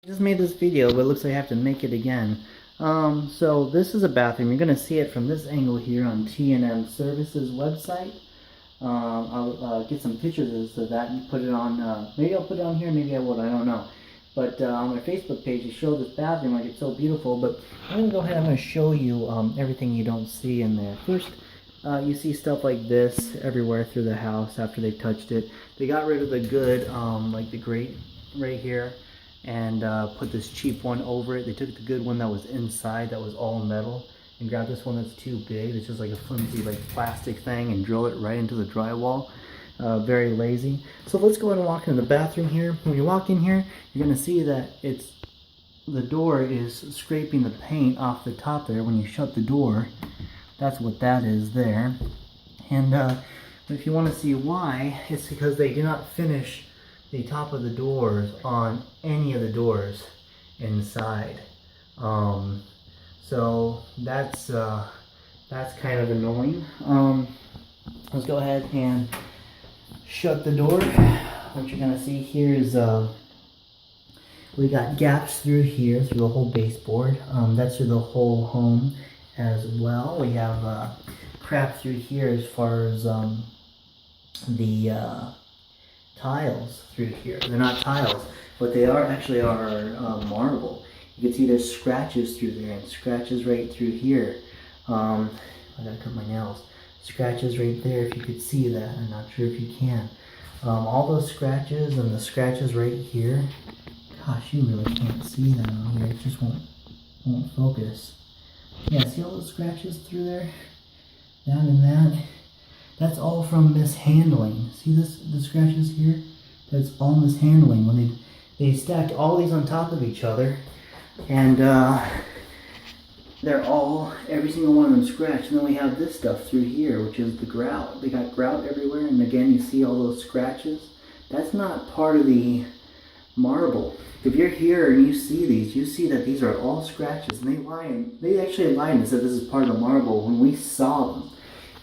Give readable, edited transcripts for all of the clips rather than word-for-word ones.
Just made this video, but it looks like I have to make it again. So this is a bathroom. You're gonna see it from this angle here on T&M Services website. I'll get some pictures of that and put it on. Maybe I'll put it on here. Maybe I won't. I don't know. But on my Facebook page, they show this bathroom like it's so beautiful. But I'm gonna go ahead. I'm gonna show you everything you don't see in there. First, you see stuff like this everywhere through the house after they touched it. They got rid of the good, like the grate right here, and put this cheap one over it. They took the good one that was inside, that was all metal, and grabbed this one that's too big. It's just like a flimsy like plastic thing, and drill it right into the drywall. Very lazy. So let's go ahead and walk into the bathroom here. When you walk in here, you're gonna see that the door is scraping the paint off the top there. When you shut the door, that's what that is there. And if you want to see why, it's because they did not finish the top of the doors on any of the doors inside. So that's kind of annoying. Let's go ahead and shut the door. What you're gonna see here is we got gaps through here, through the whole baseboard. That's through the whole home as well. We have crap through here as far as the tiles through here. They're not tiles, but they actually are marble. You can see there's scratches through there and scratches right through here. I gotta cut my nails. Scratches right there, if you could see that. I'm not sure if you can. All those scratches and the scratches right here. Gosh, you really can't see that on here. It just won't focus. Yeah, see all those scratches through there? That and that. That's all from mishandling. See the scratches here? That's all mishandling. When they stacked all these on top of each other, and they're all, every single one of them scratched. And then we have this stuff through here, which is the grout. They got grout everywhere, and again, you see all those scratches. That's not part of the marble. If you're here and you see these, you see that these are all scratches, and they actually lied and said this is part of the marble. When we saw them,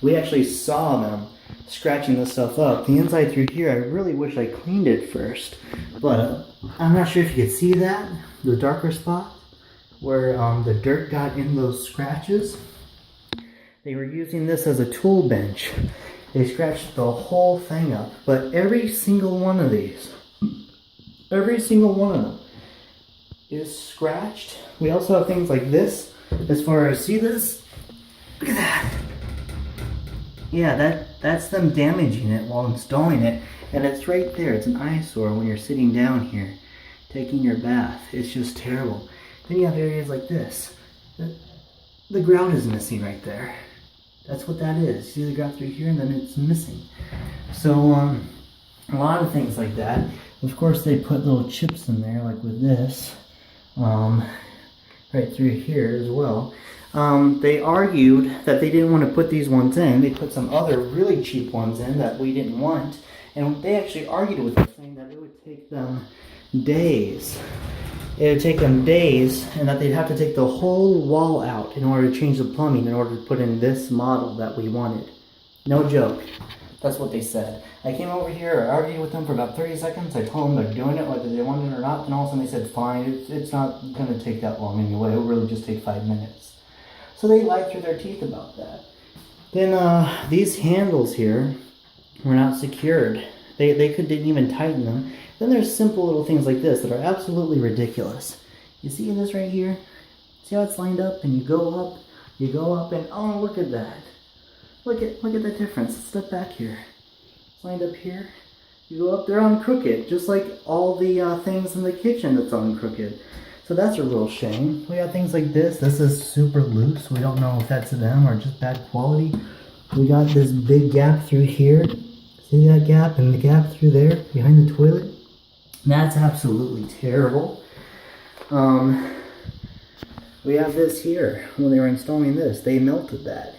we actually saw them scratching this stuff up. The inside through here, I really wish I cleaned it first, but I'm not sure if you could see that, the darker spot where the dirt got in those scratches. They were using this as a tool bench. They scratched the whole thing up, but every single one of these, every single one of them is scratched. We also have things like this, as far as, see this? Look at that. Yeah, that's them damaging it while installing it, and it's right there. It's an eyesore when you're sitting down here, taking your bath. It's just terrible. Then you have areas like this. The grout is missing right there. That's what that is. See the grout through here, and then it's missing. So, a lot of things like that. Of course, they put little chips in there, like with this, right through here as well. They argued that they didn't want to put these ones in. They put some other really cheap ones in that we didn't want. And they actually argued with us, saying that it would take them days. It would take them days, and that they'd have to take the whole wall out in order to change the plumbing in order to put in this model that we wanted. No joke. That's what they said. I came over here, I argued with them for about 30 seconds. I told them they're doing it whether they want it or not. Then all of a sudden they said, fine, it's not going to take that long anyway. It'll really just take 5 minutes. So they lied through their teeth about that. Then these handles here were not secured. They didn't even tighten them. Then there's simple little things like this that are absolutely ridiculous. You see this right here? See how it's lined up, and you go up, and oh, look at that. Look at the difference. Step back here. It's lined up here. You go up, they're on crooked, just like all the things in the kitchen that's on crooked. So that's a real shame. We got things like this. This is super loose. We don't know if that's them or just bad quality. We got this big gap through here. See that gap and the gap through there behind the toilet? That's absolutely terrible. We have this here. When they were installing this, they melted that,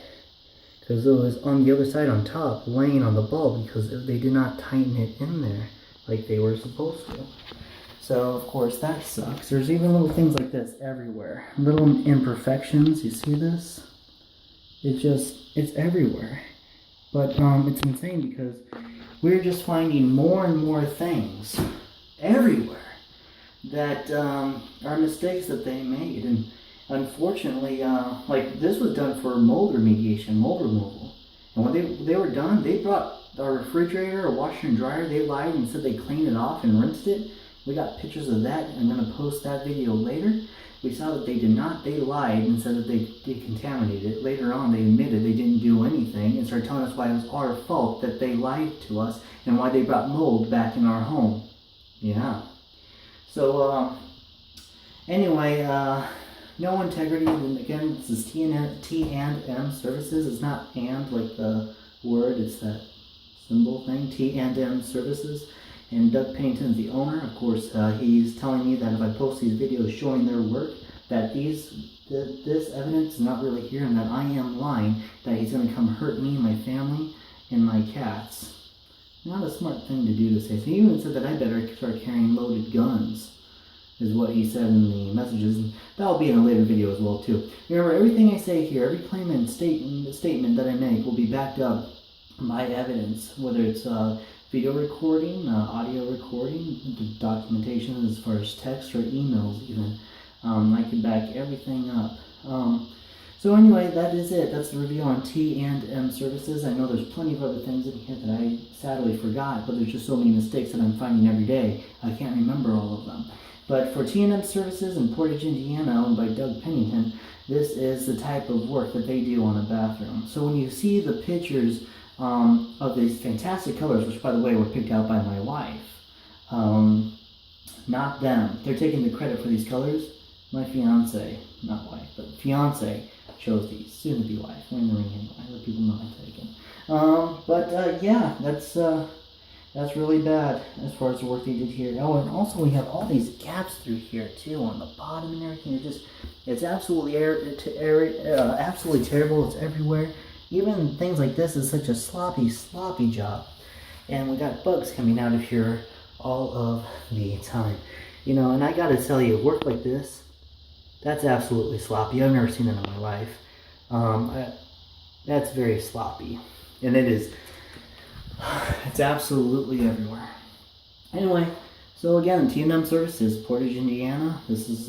because it was on the other side on top, laying on the bulb, because they did not tighten it in there like they were supposed to. So, of course, that sucks. There's even little things like this everywhere. Little imperfections. You see this? It's everywhere. But it's insane because we're just finding more and more things everywhere that are mistakes that they made. And unfortunately, like this was done for mold remediation, mold removal. And when they were done, they brought our refrigerator, a washer and dryer. They lied and said they cleaned it off and rinsed it. We got pictures of that. I'm going to post that video later. We saw that they did not. They lied and said that they decontaminated it. Later on, they admitted they didn't do anything and started telling us why it was our fault that they lied to us and why they brought mold back in our home. Yeah. So, anyway, no integrity. And again, this is T&M Services. It's not and like the word, it's that symbol thing, T&M Services. And Doug Pennington is the owner. Of course, he's telling me that if I post these videos showing their work, that this evidence is not really here and that I am lying, that he's going to come hurt me, my family, and my cats. Not a smart thing to do to say. So he even said that I better start carrying loaded guns, is what he said in the messages. And that'll be in a later video as well, too. Remember, everything I say here, every claim and statement that I make will be backed up by evidence, whether it's video recording, audio recording, documentation as far as text or emails even. I can back everything up. So anyway, that is it. That's the review on T&M Services. I know there's plenty of other things in here that I sadly forgot, but there's just so many mistakes that I'm finding every day. I can't remember all of them. But for T&M Services in Portage, Indiana, owned by Doug Pennington, this is the type of work that they do on a bathroom. So when you see the pictures of these fantastic colors, which by the way were picked out by my wife, not them. They're taking the credit for these colors. My fiance, not wife, but fiance chose these. Soon to be wife. Wearing the ring anyway. Let people know I'm taken. Yeah, that's really bad as far as the work they did here. Oh, and also we have all these gaps through here too on the bottom and everything. It's absolutely absolutely terrible. It's everywhere. Even things like this is such a sloppy job. And we got bugs coming out of here all of the time. You know, and I gotta tell you, work like this, that's absolutely sloppy. I've never seen that in my life. That's very sloppy. And it's absolutely everywhere. Anyway, so again, T&M Services, Portage, Indiana. This is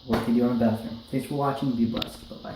what they do in a bathroom. Thanks for watching. Be blessed. Bye-bye.